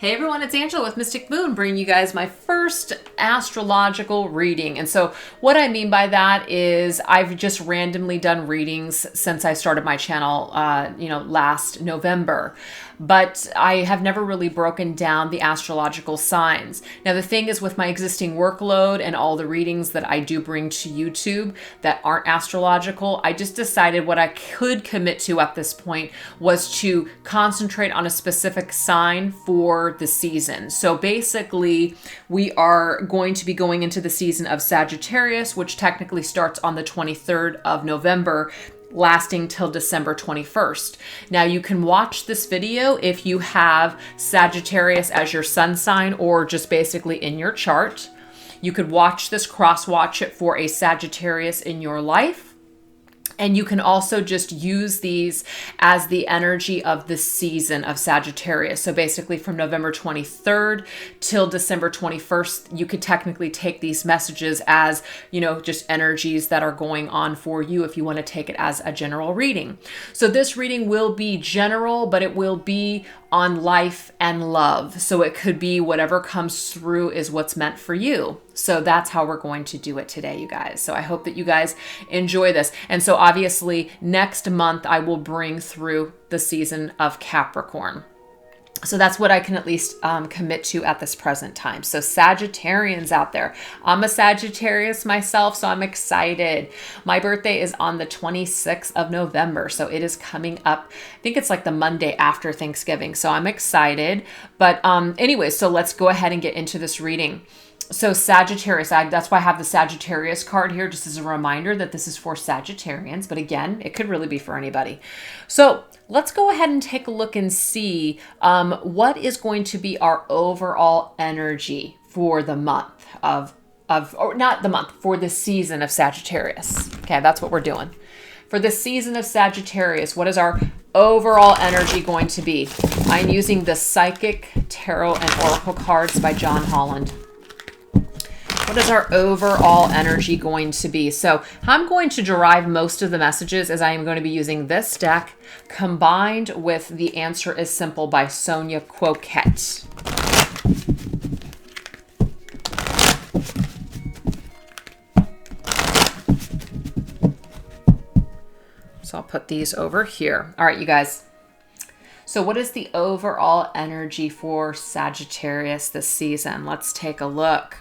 Hey everyone, it's Angela with Mystic Moon, bringing you guys my first astrological reading. And so what I mean by that is I've just randomly done readings since I started my channel, last November. But I have never really broken down the astrological signs. Now, the thing is, with my existing workload and all the readings that I do bring to YouTube that aren't astrological, I just decided what I could commit to at this point was to concentrate on a specific sign for the season. So basically, we are going to be going into the season of Sagittarius, which technically starts on the 23rd of November, lasting till December 21st. Now you can watch this video if you have Sagittarius as your sun sign or just basically in your chart. You could watch this, cross-watch it for a Sagittarius in your life. And you can also just use these as the energy of the season of Sagittarius. So basically from November 23rd till December 21st, you could technically take these messages as, just energies that are going on for you if you want to take it as a general reading. So this reading will be general, but it will be on life and love. So it could be whatever comes through is what's meant for you. So that's how we're going to do it today, you guys. So I hope that you guys enjoy this. And so obviously next month I will bring through the season of Capricorn. So that's what I can at least commit to at this present time. So Sagittarians out there, I'm a Sagittarius myself, so I'm excited. My birthday is on the 26th of November. So it is coming up. I think it's like the Monday after Thanksgiving. So I'm excited. But anyway, so let's go ahead and get into this reading. So Sagittarius, that's why I have the Sagittarius card here, just as a reminder that this is for Sagittarians. But again, it could really be for anybody. So let's go ahead and take a look and see what is going to be our overall energy for the month or not the month, for the season of Sagittarius. Okay, that's what we're doing. For the season of Sagittarius, what is our overall energy going to be? I'm using the Psychic Tarot and Oracle cards by John Holland. What is our overall energy going to be? So I'm going to derive most of the messages as I am going to be using this deck combined with The Answer is Simple by Sonia Coquette. So I'll put these over here. All right, you guys. So what is the overall energy for Sagittarius this season? Let's take a look.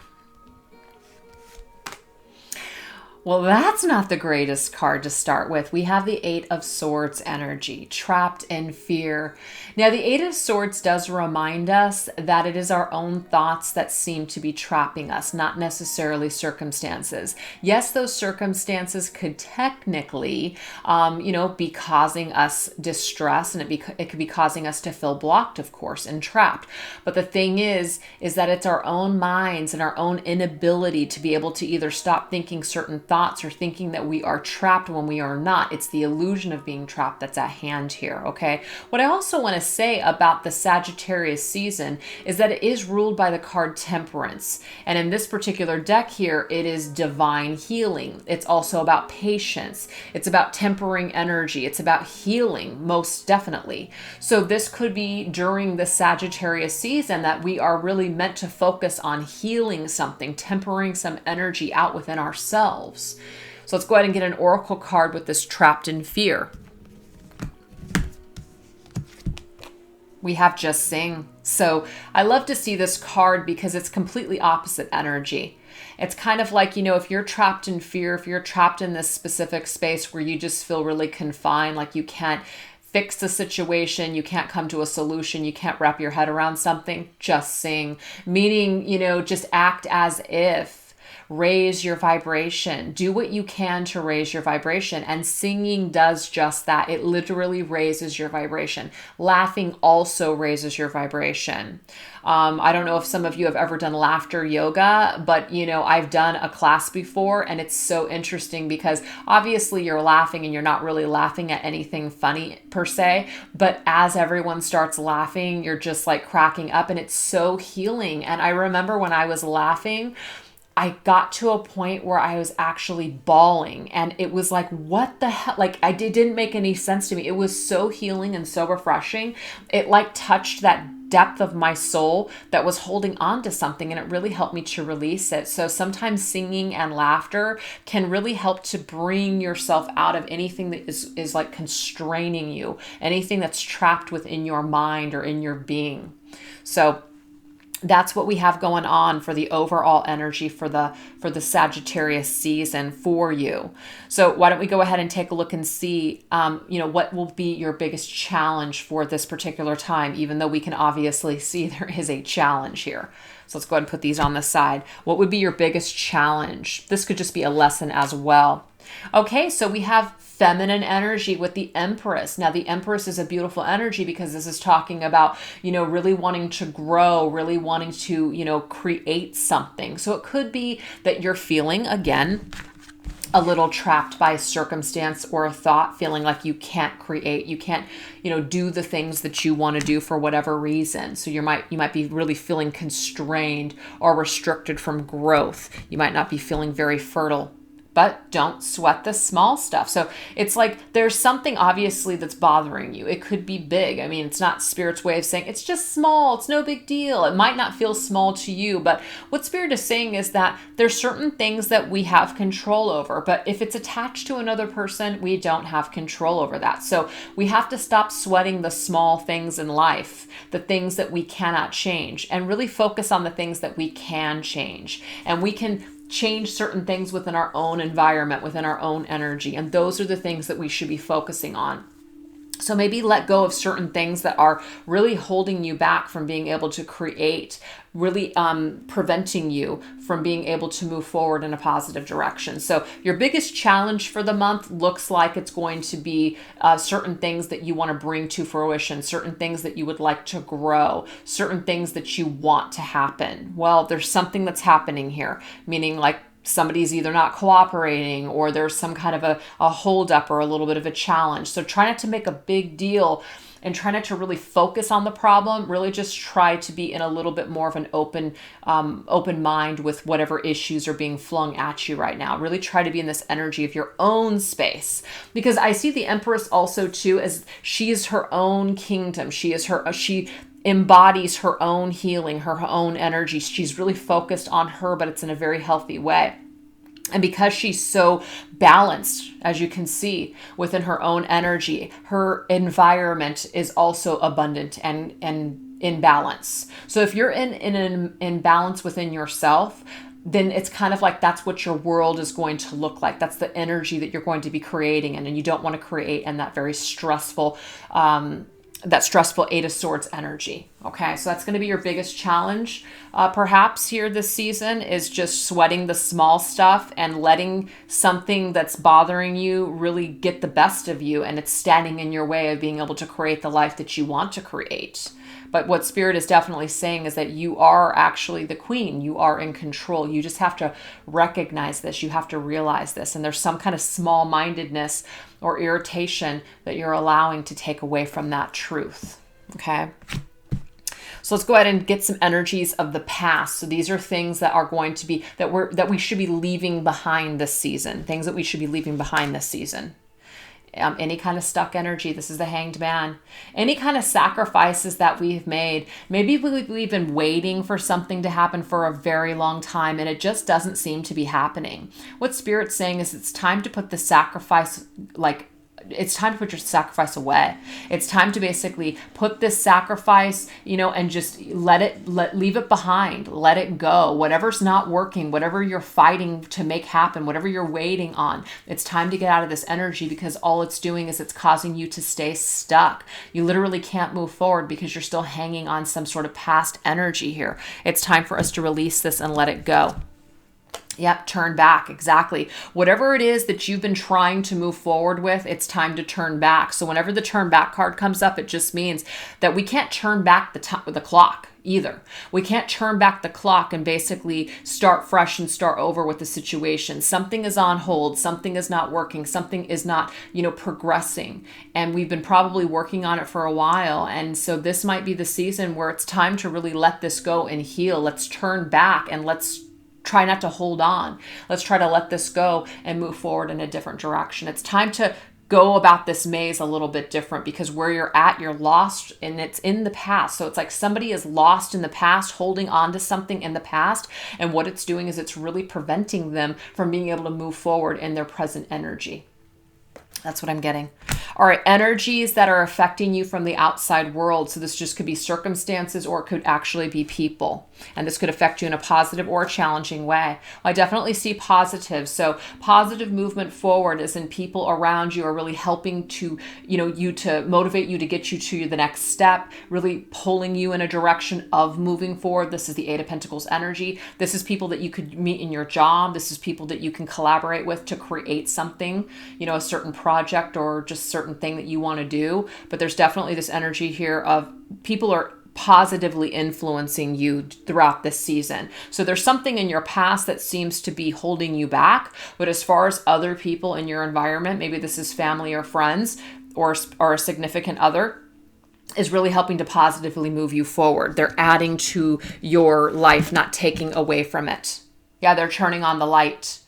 Well, that's not the greatest card to start with. We have the Eight of Swords energy, trapped in fear. Now, the Eight of Swords does remind us that it is our own thoughts that seem to be trapping us, not necessarily circumstances. Yes, those circumstances could technically, be causing us distress, and it could be causing us to feel blocked, of course, and trapped. But the thing is that it's our own minds and our own inability to be able to either stop thinking certain thoughts or thinking that we are trapped when we are not. It's the illusion of being trapped that's at hand here, okay? What I also want to say about the Sagittarius season is that it is ruled by the card Temperance. And in this particular deck here, it is divine healing. It's also about patience. It's about tempering energy. It's about healing, most definitely. So this could be during the Sagittarius season that we are really meant to focus on healing something, tempering some energy out within ourselves. So let's go ahead and get an oracle card with this trapped in fear. We have Just Sing. So I love to see this card because it's completely opposite energy. It's kind of like, if you're trapped in fear, if you're trapped in this specific space where you just feel really confined, like you can't fix the situation, you can't come to a solution, you can't wrap your head around something, just sing. Meaning, just act as if. Raise your vibration. Do what you can to raise your vibration. And singing does just that. It literally raises your vibration. Laughing also raises your vibration. I don't know if some of you have ever done laughter yoga, but I've done a class before, and it's so interesting because obviously you're laughing and you're not really laughing at anything funny per se, but as everyone starts laughing, you're just like cracking up, and it's so healing. And I remember when I was laughing, I got to a point where I was actually bawling, and it was like, what the hell? Like, didn't make any sense to me. It was so healing and so refreshing. It like touched that depth of my soul that was holding on to something, and it really helped me to release it. So sometimes singing and laughter can really help to bring yourself out of anything that is like constraining you, anything that's trapped within your mind or in your being. So that's what we have going on for the overall energy for the Sagittarius season for you. So why don't we go ahead and take a look and see, what will be your biggest challenge for this particular time, even though we can obviously see there is a challenge here. So let's go ahead and put these on the side. What would be your biggest challenge? This could just be a lesson as well. Okay, so we have feminine energy with the Empress. Now, the Empress is a beautiful energy because this is talking about, really wanting to grow, really wanting to, create something. So it could be that you're feeling, again, a little trapped by a circumstance or a thought, feeling like you can't create, you can't, do the things that you want to do for whatever reason. So you might be really feeling constrained or restricted from growth. You might not be feeling very fertile. But don't sweat the small stuff. So it's like there's something obviously that's bothering you. It could be big. I mean, it's not Spirit's way of saying it's just small. It's no big deal. It might not feel small to you. But what Spirit is saying is that there's certain things that we have control over. But if it's attached to another person, we don't have control over that. So we have to stop sweating the small things in life, the things that we cannot change, and really focus on the things that we can change. And we can change certain things within our own environment, within our own energy. And those are the things that we should be focusing on. So maybe let go of certain things that are really holding you back from being able to create, really preventing you from being able to move forward in a positive direction. So your biggest challenge for the month looks like it's going to be certain things that you want to bring to fruition, certain things that you would like to grow, certain things that you want to happen. Well, there's something that's happening here, meaning like somebody's either not cooperating or there's some kind of a holdup or a little bit of a challenge. So try not to make a big deal and try not to really focus on the problem. Really just try to be in a little bit more of an open mind with whatever issues are being flung at you right now. Really try to be in this energy of your own space, because I see the Empress also too as she is her own kingdom. She embodies her own healing, her own energy. She's really focused on her, but it's in a very healthy way. And because she's so balanced, as you can see, within her own energy, her environment is also abundant and in balance. So if you're in balance within yourself, then it's kind of like that's what your world is going to look like. That's the energy that you're going to be creating in, and you don't want to create in that very stressful Eight of Swords energy. Okay, so that's going to be your biggest challenge perhaps here this season, is just sweating the small stuff and letting something that's bothering you really get the best of you, and it's standing in your way of being able to create the life that you want to create. But what Spirit is definitely saying is that you are actually the queen. You are in control. You just have to recognize this. You have to realize this. And there's some kind of small-mindedness or irritation that you're allowing to take away from that truth. Okay? So let's go ahead and get some energies of the past. So these are things that are going to be, that we should be leaving behind this season. Things that we should be leaving behind this season. Any kind of stuck energy. This is the Hanged Man. Any kind of sacrifices that we've made. Maybe we've been waiting for something to happen for a very long time and it just doesn't seem to be happening. What Spirit's saying is it's time to put the sacrifice, it's time to put your sacrifice away. It's time to basically put this sacrifice, and just leave it behind. Let it go. Whatever's not working, whatever you're fighting to make happen, whatever you're waiting on, it's time to get out of this energy, because all it's doing is it's causing you to stay stuck. You literally can't move forward because you're still hanging on some sort of past energy here. It's time for us to release this and let it go. Yep, turn back. Exactly. Whatever it is that you've been trying to move forward with, it's time to turn back. So whenever the turn back card comes up, it just means that we can't turn back the clock either. We can't turn back the clock and basically start fresh and start over with the situation. Something is on hold. Something is not working. Something is not, progressing. And we've been probably working on it for a while. And so this might be the season where it's time to really let this go and heal. Let's turn back and let's try not to hold on. Let's try to let this go and move forward in a different direction. It's time to go about this maze a little bit different, because where you're at, you're lost and it's in the past. So it's like somebody is lost in the past, holding on to something in the past. And what it's doing is it's really preventing them from being able to move forward in their present energy. That's what I'm getting. All right, energies that are affecting you from the outside world. So this just could be circumstances, or it could actually be people. And this could affect you in a positive or a challenging way. I definitely see positive. So positive movement forward is in people around you are really helping to, you to motivate you to get you to the next step, really pulling you in a direction of moving forward. This is the Eight of Pentacles energy. This is people that you could meet in your job. This is people that you can collaborate with to create something, a certain project or just certain thing that you want to do. But there's definitely this energy here of people are positively influencing you throughout this season. So there's something in your past that seems to be holding you back. But as far as other people in your environment, maybe this is family or friends or a significant other, is really helping to positively move you forward. They're adding to your life, not taking away from it. Yeah, they're turning on the light.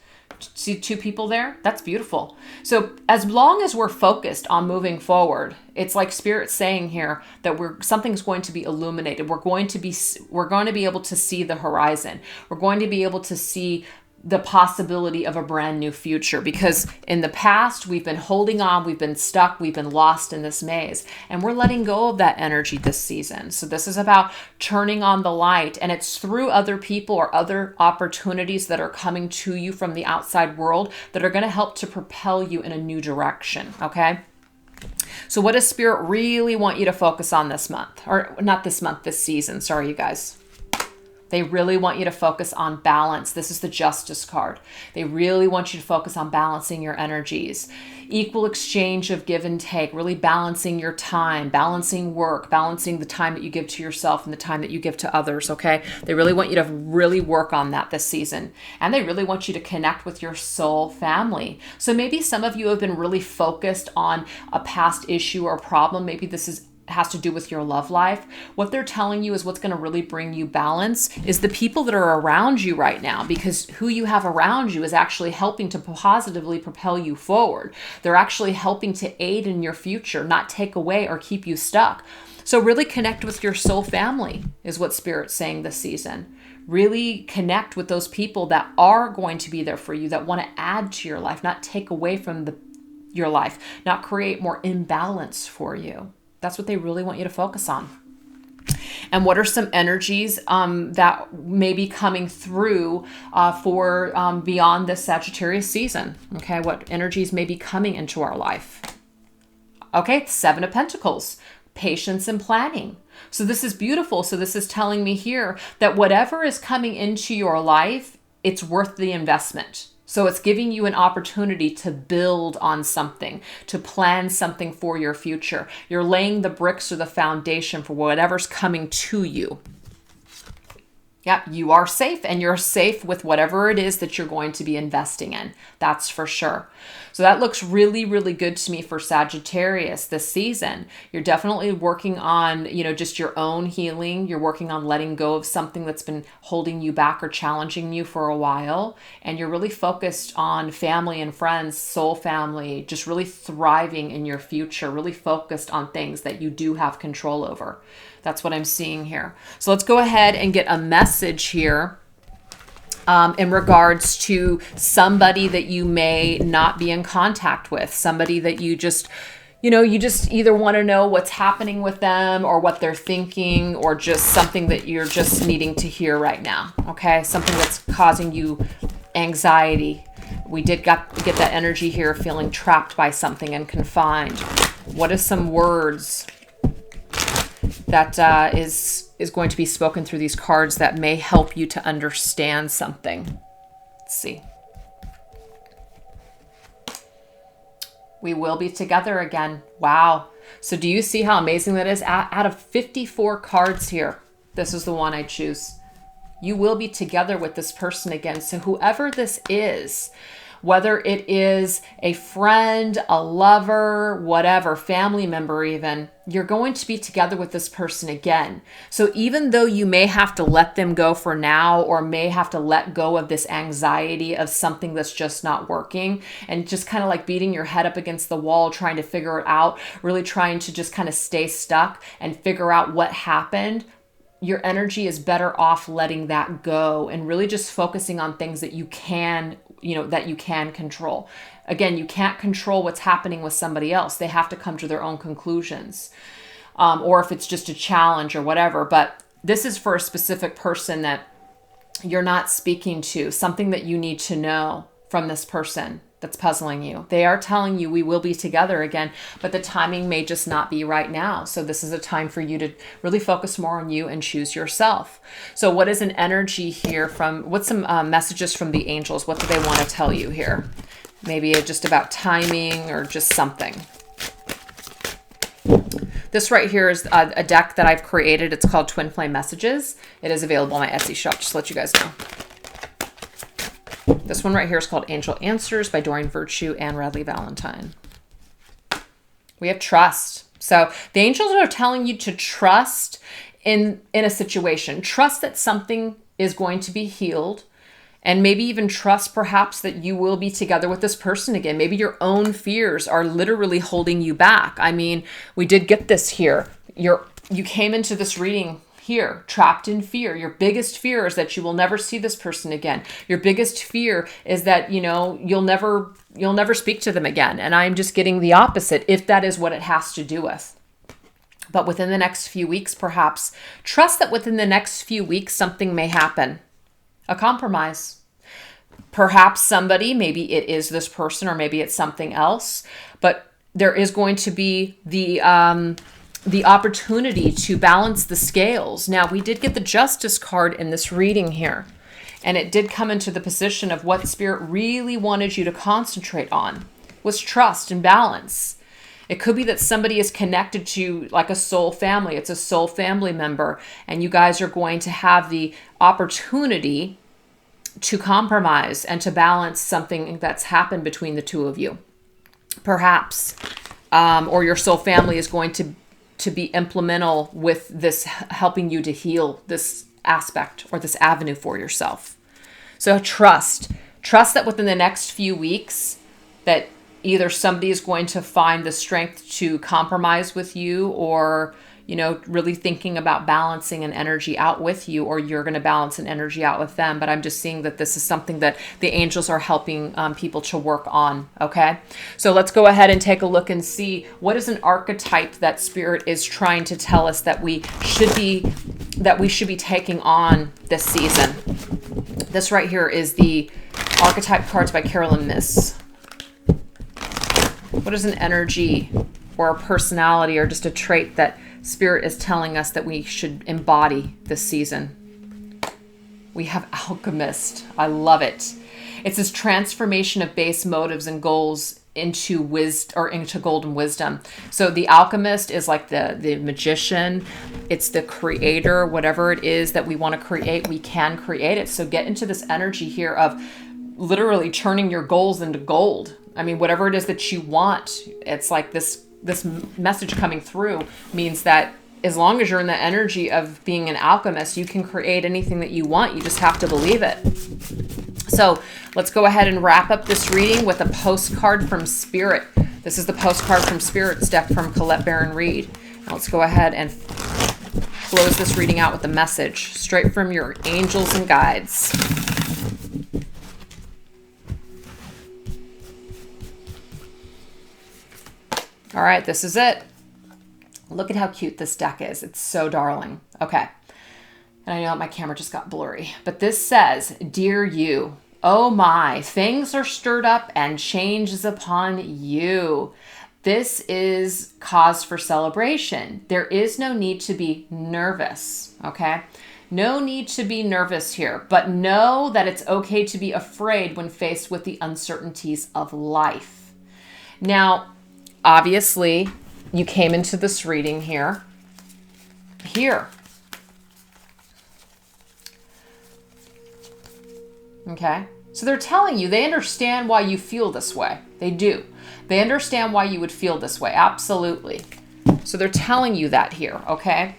See two people there? That's beautiful. So as long as we're focused on moving forward, it's like Spirit's saying here that something's going to be illuminated. We're going to be able to see the horizon. We're going to be able to see the possibility of a brand new future, because in the past we've been holding on, we've been stuck, we've been lost in this maze, and we're letting go of that energy this season. So this is about turning on the light, and it's through other people or other opportunities that are coming to you from the outside world that are going to help to propel you in a new direction. Okay. So what does Spirit really want you to focus on this month? Or not this month, this season. Sorry, you guys. They really want you to focus on balance. This is the Justice card. They really want you to focus on balancing your energies. Equal exchange of give and take, really balancing your time, balancing work, balancing the time that you give to yourself and the time that you give to others, okay? They really want you to really work on that this season. And they really want you to connect with your soul family. So maybe some of you have been really focused on a past issue or problem. Maybe this has to do with your love life. What they're telling you is what's going to really bring you balance is the people that are around you right now, because who you have around you is actually helping to positively propel you forward. They're actually helping to aid in your future, not take away or keep you stuck. So really connect with your soul family is what Spirit's saying this season. Really connect with those people that are going to be there for you, that want to add to your life, not take away from your life, not create more imbalance for you. That's what they really want you to focus on. And what are some energies that may be coming through for beyond this Sagittarius season? Okay, what energies may be coming into our life? Okay, Seven of Pentacles, patience and planning. So this is beautiful. So this is telling me here that whatever is coming into your life, it's worth the investment. So it's giving you an opportunity to build on something, to plan something for your future. You're laying the bricks or the foundation for whatever's coming to you. Yeah, you are safe, and you're safe with whatever it is that you're going to be investing in. That's for sure. So that looks really, really good to me for Sagittarius this season. You're definitely working on, just your own healing. You're working on letting go of something that's been holding you back or challenging you for a while. And you're really focused on family and friends, soul family, just really thriving in your future, really focused on things that you do have control over. That's what I'm seeing here. So let's go ahead and get a message here in regards to somebody that you may not be in contact with, somebody that you just either want to know what's happening with them or what they're thinking, or just something that you're just needing to hear right now. Okay, something that's causing you anxiety. We did get that energy here, feeling trapped by something and confined. What is some words that is going to be spoken through these cards that may help you to understand something? Let's see. We will be together again. Wow. So do you see how amazing that is? Out of 54 cards here, this is the one I choose. You will be together with this person again. So whoever this is, whether it is a friend, a lover, whatever, family member even, you're going to be together with this person again. So even though you may have to let them go for now, or may have to let go of this anxiety of something that's just not working, and just kind of like beating your head up against the wall, trying to figure it out, really trying to just kind of stay stuck and figure out what happened, your energy is better off letting that go and really just focusing on things that you can, that you can control. Again, you can't control what's happening with somebody else. They have to come to their own conclusions. Or if it's just a challenge or whatever. But this is for a specific person that you're not speaking to, something that you need to know from this person that's puzzling you. They are telling you we will be together again, but the timing may just not be right now. So this is a time for you to really focus more on you and choose yourself. So what is an energy here what's some messages from the angels? What do they want to tell you here? Maybe just about timing or just something. This right here is a deck that I've created. It's called Twin Flame Messages. It is available on my Etsy shop, just to let you guys know. This one right here is called Angel Answers by Doreen Virtue and Radley Valentine. We have trust. So the angels are telling you to trust in a situation. Trust that something is going to be healed. And maybe even trust perhaps that you will be together with this person again. Maybe your own fears are literally holding you back. I mean, we did get this here. You came into this reading here, trapped in fear. Your biggest fear is that you will never see this person again. Your biggest fear is that, you'll never speak to them again. And I'm just getting the opposite, if that is what it has to do with. But within the next few weeks, perhaps, trust that within the next few weeks, something may happen. A compromise. Perhaps somebody, maybe it is this person or maybe it's something else, but there is going to be the opportunity to balance the scales. Now, we did get the Justice card in this reading here, and it did come into the position of what Spirit really wanted you to concentrate on was trust and balance. It could be that somebody is connected to like a soul family. It's a soul family member, and you guys are going to have the opportunity to compromise and to balance something that's happened between the two of you. Perhaps, or your soul family is going to be implemental with this, helping you to heal this aspect or this avenue for yourself. So trust that within the next few weeks that either somebody is going to find the strength to compromise with you, or, really thinking about balancing an energy out with you, or you're going to balance an energy out with them. But I'm just seeing that this is something that the angels are helping people to work on. Okay. So let's go ahead and take a look and see what is an archetype that Spirit is trying to tell us that we should be taking on this season. This right here is the Archetype cards by Carolyn Miss. What is an energy or a personality or just a trait that Spirit is telling us that we should embody this season? We have Alchemist. I love it. It's this transformation of base motives and goals into into golden wisdom. So the Alchemist is like the magician. It's the creator. Whatever it is that we want to create, we can create it. So get into this energy here of literally turning your goals into gold. I mean, whatever it is that you want, it's like this message coming through means that as long as you're in the energy of being an alchemist, you can create anything that you want. You just have to believe it. So let's go ahead and wrap up this reading with a postcard from Spirit. This is the postcard from Spirit's deck from Colette Baron Reed. Now let's go ahead and close this reading out with a message straight from your angels and guides. All right, this is it. Look at how cute this deck is. It's so darling. Okay. And I know my camera just got blurry, but this says, "Dear you, oh my, things are stirred up and change is upon you. This is cause for celebration. There is no need to be nervous." Okay. No need to be nervous here, but know that it's okay to be afraid when faced with the uncertainties of life. Now, obviously, you came into this reading here. Okay. So they're telling you, they understand why you feel this way. They do. They understand why you would feel this way. Absolutely. So they're telling you that here, okay?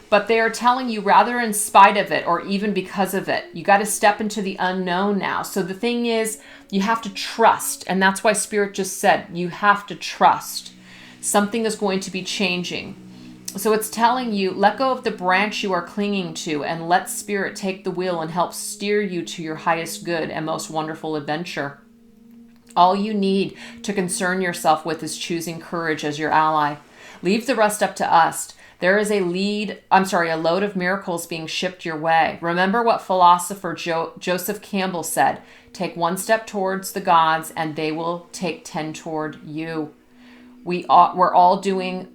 But they are telling you, rather in spite of it or even because of it, you got to step into the unknown now. So the thing is, you have to trust. And that's why Spirit just said, you have to trust. Something is going to be changing. So it's telling you, let go of the branch you are clinging to and let Spirit take the wheel and help steer you to your highest good and most wonderful adventure. All you need to concern yourself with is choosing courage as your ally. Leave the rest up to us. There is a load of miracles being shipped your way. Remember what philosopher Joseph Campbell said, take one step towards the gods and they will take 10 toward you. We're all doing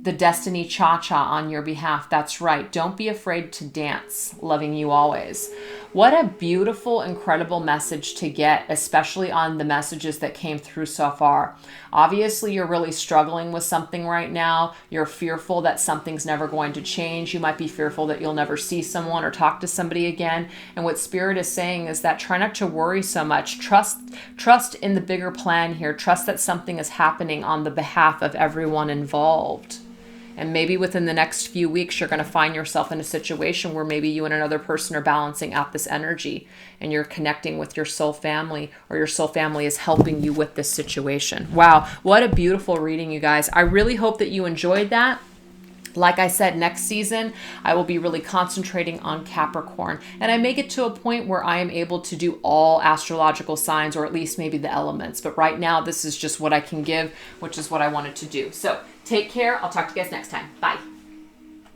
the destiny cha-cha on your behalf. That's right. Don't be afraid to dance. Loving you always. What a beautiful, incredible message to get, especially on the messages that came through so far. Obviously, you're really struggling with something right now. You're fearful that something's never going to change. You might be fearful that you'll never see someone or talk to somebody again. And what Spirit is saying is that try not to worry so much. Trust in the bigger plan here. Trust that something is happening on the behalf of everyone involved. And maybe within the next few weeks, you're going to find yourself in a situation where maybe you and another person are balancing out this energy and you're connecting with your soul family, or your soul family is helping you with this situation. Wow, what a beautiful reading, you guys. I really hope that you enjoyed that. Like I said, next season, I will be really concentrating on Capricorn. And I may get to a point where I am able to do all astrological signs, or at least maybe the elements. But right now, this is just what I can give, which is what I wanted to do. So take care. I'll talk to you guys next time. Bye.